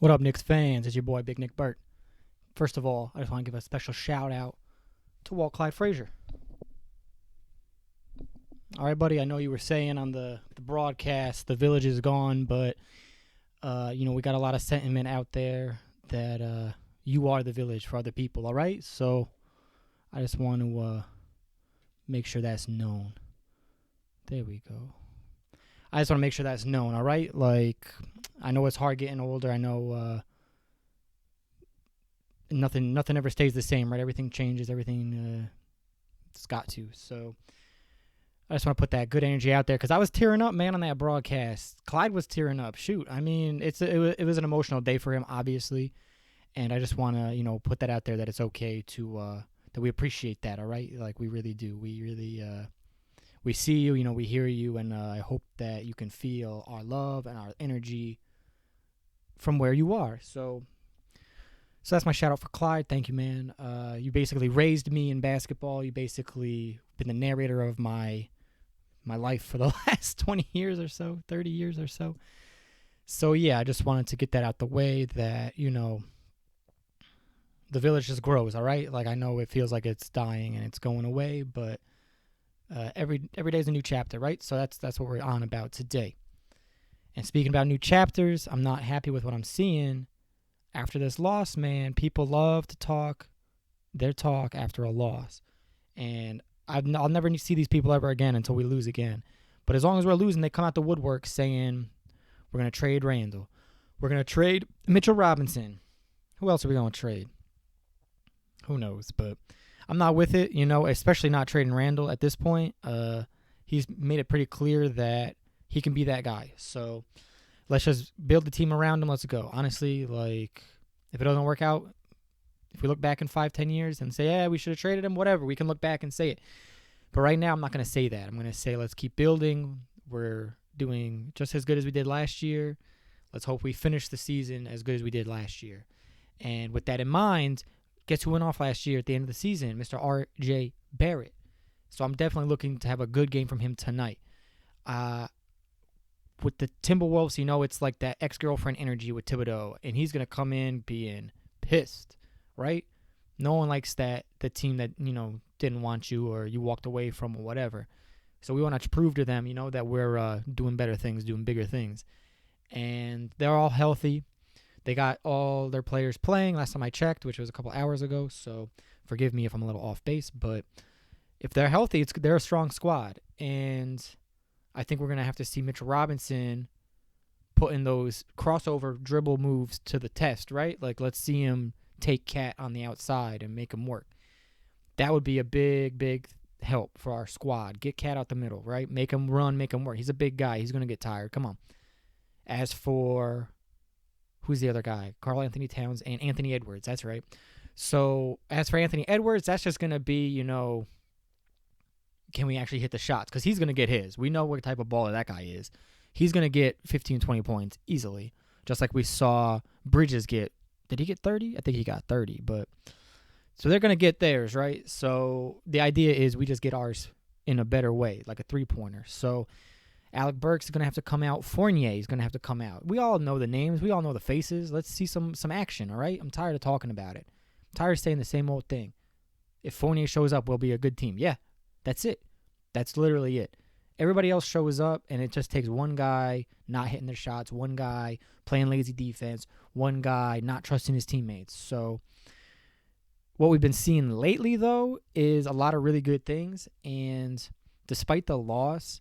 What up, Knicks fans? It's your boy, Big Nick Burt. First of all, I just want to give a special shout out to Walt Clyde Frazier. All right, buddy, I know you were saying on the broadcast the village is gone, but, we got a lot of sentiment out there that you are the village for other people, all right? So I just want to make sure that's known. There we go. I just want to make sure that's known, all right? Like, I know it's hard getting older. I know nothing ever stays the same, right? Everything changes. Everything it's got to. So I just want to put that good energy out there because I was tearing up, man, on that broadcast. Clyde was tearing up. Shoot, I mean, it was an emotional day for him, obviously, and I just want to put that out there that it's okay to that we appreciate that. All right, like we really do. We really we see you, we hear you, and I hope that you can feel our love and our energy from where you are. So that's my shout out for Clyde. Thank you, man. You basically raised me in basketball. You basically been the narrator of my life for the last 20 years or so, 30 years or so. So yeah, I just wanted to get that out the way that, the village just grows, all right? Like I know it feels like it's dying and it's going away, but every day is a new chapter, right? So that's what we're on about today. And speaking about new chapters, I'm not happy with what I'm seeing after this loss, man. People love to talk their talk after a loss. And I'll never see these people ever again until we lose again. But as long as we're losing, they come out the woodwork saying, we're going to trade Randle. We're going to trade Mitchell Robinson. Who else are we going to trade? Who knows? But I'm not with it, especially not trading Randle at this point. He's made it pretty clear that he can be that guy. So let's just build the team around him. Let's go. Honestly, like, if it doesn't work out, if we look back in 5-10 years and say, yeah, we should have traded him, whatever, we can look back and say it. But right now, I'm not going to say that. I'm going to say let's keep building. We're doing just as good as we did last year. Let's hope we finish the season as good as we did last year. And with that in mind, guess who went off last year at the end of the season? Mr. R.J. Barrett. So I'm definitely looking to have a good game from him tonight. With the Timberwolves, it's like that ex-girlfriend energy with Thibodeau, and he's going to come in being pissed, right? No one likes the team that, didn't want you or you walked away from or whatever. So we want to prove to them, that we're doing better things, doing bigger things. And they're all healthy. They got all their players playing last time I checked, which was a couple hours ago, so forgive me if I'm a little off base. But if they're healthy, they're a strong squad. And I think we're going to have to see Mitchell Robinson putting those crossover dribble moves to the test, right? Like, let's see him take Cat on the outside and make him work. That would be a big, big help for our squad. Get Cat out the middle, right? Make him run, make him work. He's a big guy. He's going to get tired. Come on. As for, who's the other guy? Karl Anthony Towns and Anthony Edwards. That's right. So, as for Anthony Edwards, that's just going to be, can we actually hit the shots? Because he's going to get his. We know what type of baller that guy is. He's going to get 15, 20 points easily, just like we saw Bridges get. Did he get 30? I think he got 30. But so they're going to get theirs, right? So the idea is we just get ours in a better way, like a three-pointer. So Alec Burks is going to have to come out. Fournier is going to have to come out. We all know the names. We all know the faces. Let's see some action, all right? I'm tired of talking about it. I'm tired of saying the same old thing. If Fournier shows up, we'll be a good team. Yeah, that's it. That's literally it. Everybody else shows up, and it just takes one guy not hitting their shots, one guy playing lazy defense, one guy not trusting his teammates. So what we've been seeing lately, though, is a lot of really good things. And despite the loss,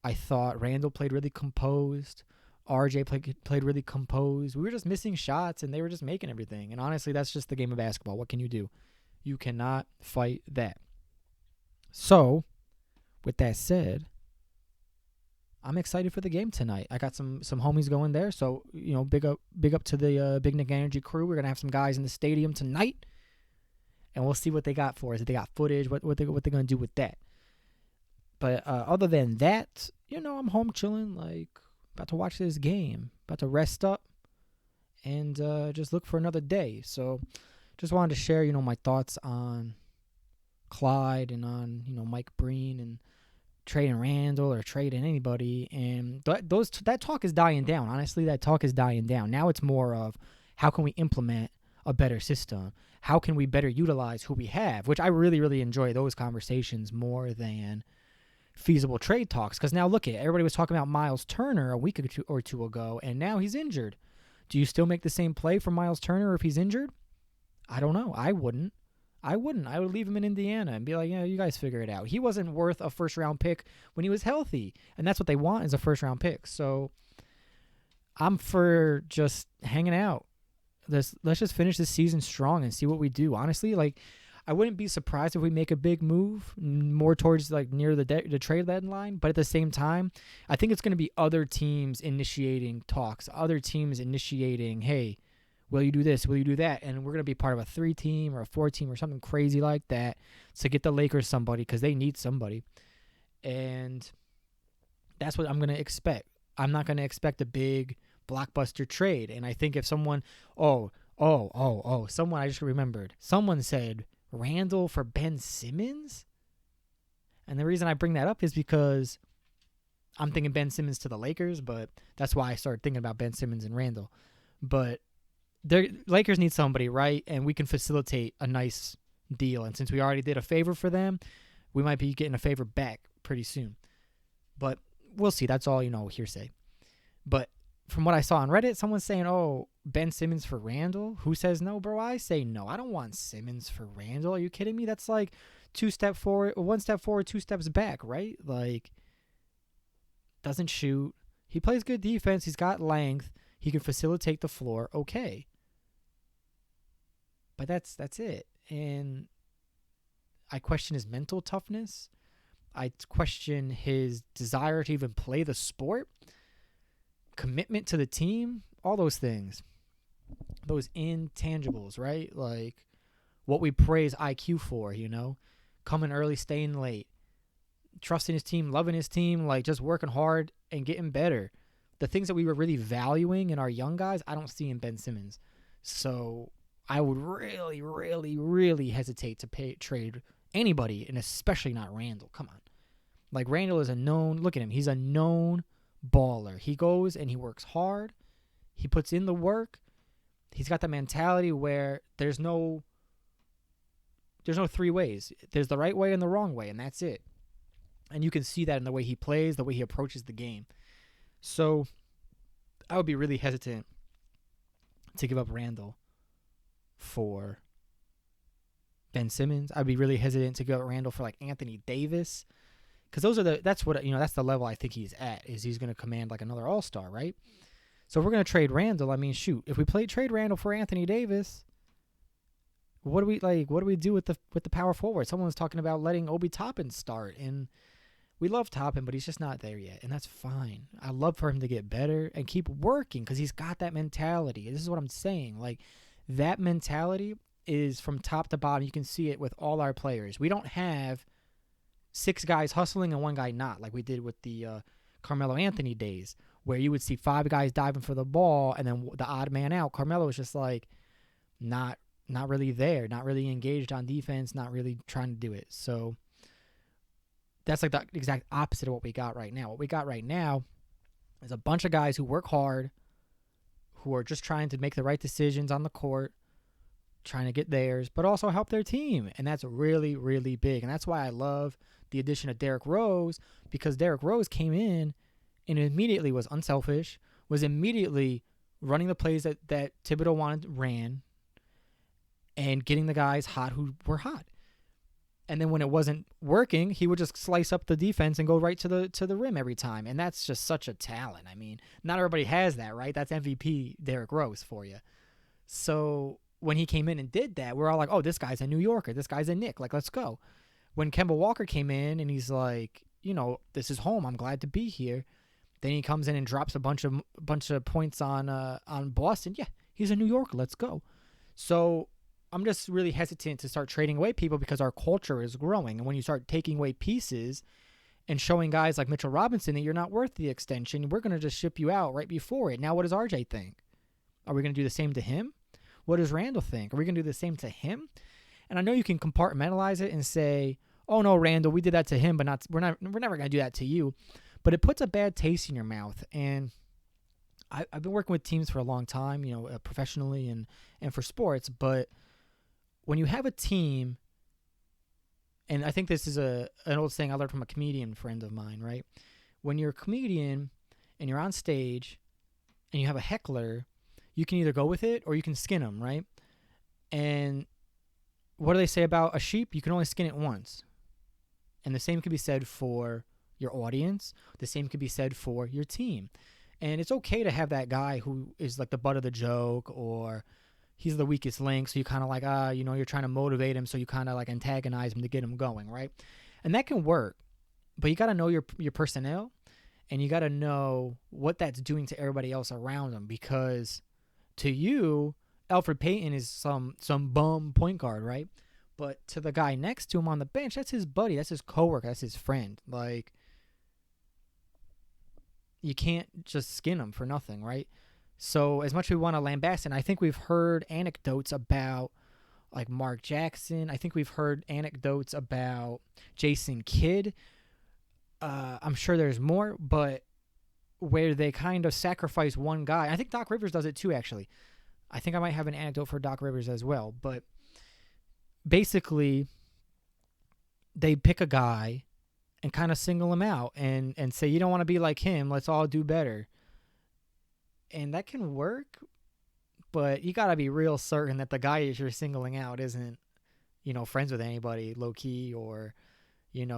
I thought Randle played really composed. RJ played really composed. We were just missing shots, and they were just making everything. And honestly, that's just the game of basketball. What can you do? You cannot fight that. So, with that said, I'm excited for the game tonight. I got some homies going there, so big up to the Big Nick Energy crew. We're gonna have some guys in the stadium tonight, and we'll see what they got for us. If they got footage, what they're gonna do with that. But other than that, I'm home chilling, like about to watch this game, about to rest up, and just look for another day. So, just wanted to share, my thoughts on Clyde and on Mike Breen and trading Randle or trading anybody, and that talk is dying down. Honestly, that talk is dying down. Now it's more of, how can we implement a better system? How can we better utilize who we have? Which I really, really enjoy those conversations more than feasible trade talks. Because now look at it. Everybody was talking about Myles Turner a week or two ago, and now he's injured. Do you still make the same play for Myles Turner if he's injured? I don't know. I wouldn't. I would leave him in Indiana and be like, yeah, you guys figure it out. He wasn't worth a first-round pick when he was healthy, and that's what they want is a first-round pick. So I'm for just hanging out. Let's just finish this season strong and see what we do. Honestly, like, I wouldn't be surprised if we make a big move more towards like near the trade deadline. But at the same time, I think it's going to be other teams initiating talks, other teams initiating, hey, will you do this? Will you do that? And we're going to be part of a 3-team or a 4-team or something crazy like that to get the Lakers somebody because they need somebody. And that's what I'm going to expect. I'm not going to expect a big blockbuster trade. And I think if someone, someone I just remembered, someone said Randle for Ben Simmons. And the reason I bring that up is because I'm thinking Ben Simmons to the Lakers, but that's why I started thinking about Ben Simmons and Randle. But Lakers need somebody, right? And we can facilitate a nice deal. And since we already did a favor for them, we might be getting a favor back pretty soon. But we'll see. That's all, hearsay. But from what I saw on Reddit, someone's saying, oh, Ben Simmons for Randle. Who says no, bro? I say no. I don't want Simmons for Randle. Are you kidding me? That's like 1 step forward, 2 steps back, right? Like, doesn't shoot. He plays good defense. He's got length. He can facilitate the floor. Okay. But that's it. And I question his mental toughness. I question his desire to even play the sport. Commitment to the team, all those things, those intangibles, right? Like what we praise IQ for, coming early, staying late, trusting his team, loving his team, like just working hard and getting better. The things that we were really valuing in our young guys, I don't see in Ben Simmons. So I would really, really, really hesitate to trade anybody, and especially not Randle. Come on. Like Randle is look at him. He's a known baller. He goes and he works hard. He puts in the work. He's got the mentality where there's no 3 ways. There's the right way and the wrong way, and that's it. And you can see that in the way he plays, the way he approaches the game. So I would be really hesitant to give up Randle for Ben Simmons. I'd be really hesitant to give up Randle for like Anthony Davis. Because that's the level I think he's at, is he's going to command like another all-star, right? So if we're going to trade Randle, if we trade Randle for Anthony Davis, what do we do with the power forward? Someone was talking about letting Obi Toppin start, and we love Toppin, but he's just not there yet, and that's fine. I love for him to get better and keep working because he's got that mentality. This is what I'm saying. Like, that mentality is from top to bottom. You can see it with all our players. We don't have 6 guys hustling and 1 guy not, like we did with the Carmelo Anthony days, where you would see 5 guys diving for the ball and then the odd man out. Carmelo was just like not really there, not really engaged on defense, not really trying to do it. So that's like the exact opposite of what we got right now. What we got right now is a bunch of guys who work hard, who are just trying to make the right decisions on the court, trying to get theirs, but also help their team. And that's really, really big. And that's why I love the addition of Derrick Rose, because Derrick Rose came in and immediately was unselfish, was immediately running the plays that Thibodeau ran, and getting the guys hot who were hot. And then when it wasn't working, he would just slice up the defense and go right to the rim every time. And that's just such a talent. I mean, not everybody has that, right? That's MVP Derrick Rose for you. So when he came in and did that, we're all like, oh, this guy's a New Yorker. This guy's a Knick. Like, let's go. When Kemba Walker came in and he's like, this is home. I'm glad to be here. Then he comes in and drops a bunch of points on Boston. Yeah, he's a New Yorker. Let's go. So I'm just really hesitant to start trading away people because our culture is growing. And when you start taking away pieces and showing guys like Mitchell Robinson that you're not worth the extension, we're going to just ship you out right before it. Now, what does RJ think? Are we going to do the same to him? What does Randle think? Are we going to do the same to him? And I know you can compartmentalize it and say, oh, no, Randle, we did that to him, but we're never going to do that to you. But it puts a bad taste in your mouth. And I've been working with teams for a long time, professionally and for sports. But when you have a team, and I think this is an old saying I learned from a comedian friend of mine, right? When you're a comedian and you're on stage and you have a heckler, you can either go with it or you can skin them, right? And what do they say about a sheep? You can only skin it once. And the same can be said for your audience. The same can be said for your team. And it's okay to have that guy who is like the butt of the joke, or he's the weakest link. So you kind of like, you're trying to motivate him. So you kind of like antagonize him to get him going, right? And that can work. But you got to know your personnel, and you got to know what that's doing to everybody else around him. Because to you, Elfrid Payton is some bum point guard, right? But to the guy next to him on the bench, that's his buddy. That's his coworker. That's his friend. Like, you can't just skin him for nothing, right? So as much as we want to lambast, and I think we've heard anecdotes about like Mark Jackson. I think we've heard anecdotes about Jason Kidd. I'm sure there's more, but where they kind of sacrifice one guy. I think Doc Rivers does it too, actually. I think I might have an anecdote for Doc Rivers as well. But basically, they pick a guy and kind of single him out and say, you don't want to be like him. Let's all do better. And that can work, but you got to be real certain that the guy that you're singling out isn't, friends with anybody low-key, or,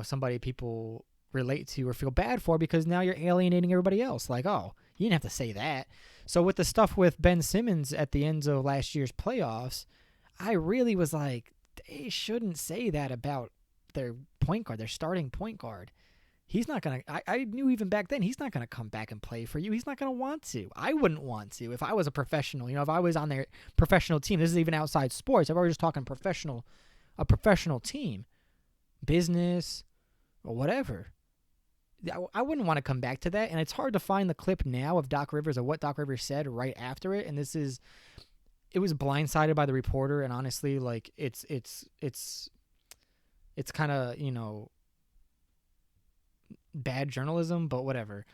somebody people relate to or feel bad for, because now you're alienating everybody else. Like, oh, you didn't have to say that. So with the stuff with Ben Simmons at the end of last year's playoffs, I really was like, they shouldn't say that about their point guard, their starting point guard. He's not going to, I knew even back then, he's not going to come back and play for you. He's not going to want to. I wouldn't want to if I was a professional. If I was on their professional team, this is even outside sports. If I were just talking a professional team, business or whatever, I wouldn't want to come back to that. And it's hard to find the clip now of Doc Rivers or what Doc Rivers said right after it. And it was blindsided by the reporter. And honestly, like it's kind of, bad journalism, but whatever.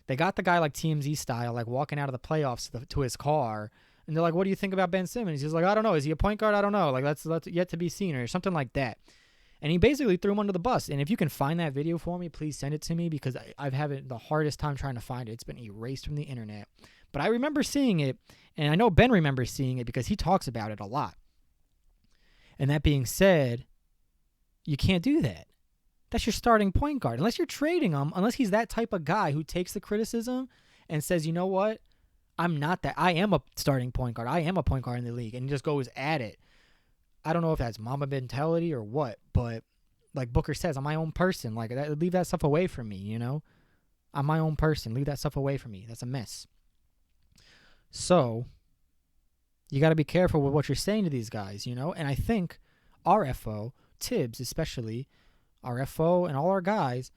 They got the guy like TMZ style, like walking out of the playoffs to his car, and they're like, what do you think about Ben Simmons? He's like, I don't know. Is he a point guard? I don't know. Like, that's yet to be seen, or something like that. And he basically threw him under the bus. And if you can find that video for me, please send it to me, because I've had the hardest time trying to find it. It's been erased from the internet. But I remember seeing it, and I know Ben remembers seeing it because he talks about it a lot. And that being said, you can't do that. That's your starting point guard. Unless you're trading him, unless he's that type of guy who takes the criticism and says, you know what, I'm not that. I am a starting point guard. I am a point guard in the league, and just goes at it. I don't know if that's Mamba mentality or what, but like Booker says, I'm my own person. Like, leave that stuff away from me, I'm my own person. Leave that stuff away from me. That's a mess. So you got to be careful with what you're saying to these guys, And I think RFO, Thibs especially, RFO and all our guys,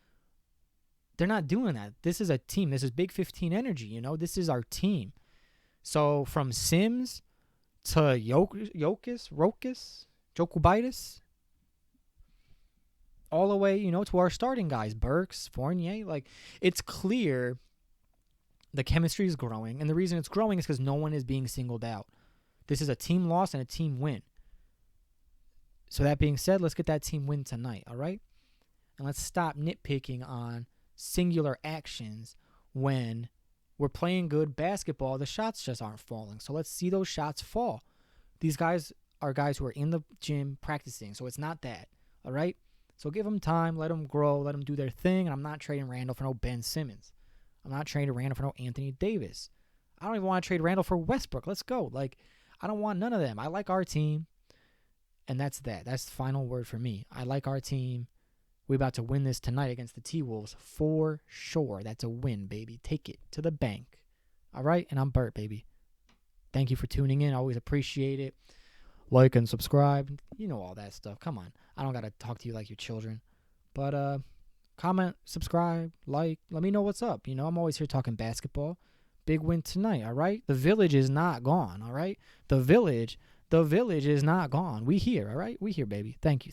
they're not doing that. This is a team. This is Big 15 energy, This is our team. So from Sims to Rokas, Jokubitis, all the way, to our starting guys, Burks, Fournier. Like, it's clear the chemistry is growing. And the reason it's growing is because no one is being singled out. This is a team loss and a team win. So that being said, let's get that team win tonight, all right? And let's stop nitpicking on singular actions when we're playing good basketball. The shots just aren't falling. So let's see those shots fall. These guys are guys who are in the gym practicing, so it's not that, all right? So give them time, let them grow, let them do their thing, and I'm not trading Randle for no Ben Simmons. I'm not trading Randle for no Anthony Davis. I don't even want to trade Randle for Westbrook. Let's go. Like, I don't want none of them. I like our team, and that's that. That's the final word for me. I like our team. We're about to win this tonight against the T-Wolves for sure. That's a win, baby. Take it to the bank. All right? And I'm Bert, baby. Thank you for tuning in. I always appreciate it. Like and subscribe. You know all that stuff. Come on. I don't got to talk to you like your children. But comment, subscribe, like. Let me know what's up. I'm always here talking basketball. Big win tonight, all right? The village is not gone, all right? The village is not gone. We here, all right? We here, baby. Thank you.